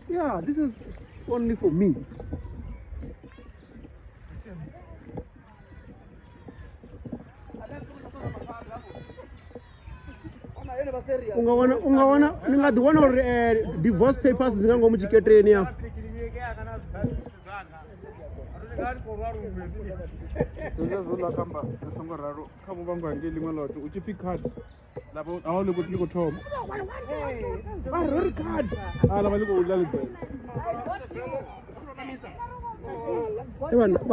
Yeah, this is only for me. Ungawana ningadiwana divorce papers zingango muchiketreni ya. Ndozazula kamba kusongoraro kabo bangwangeli maloto uchipi card labo awole kuti niko thoma ba rori card ala baliko udlala ibhele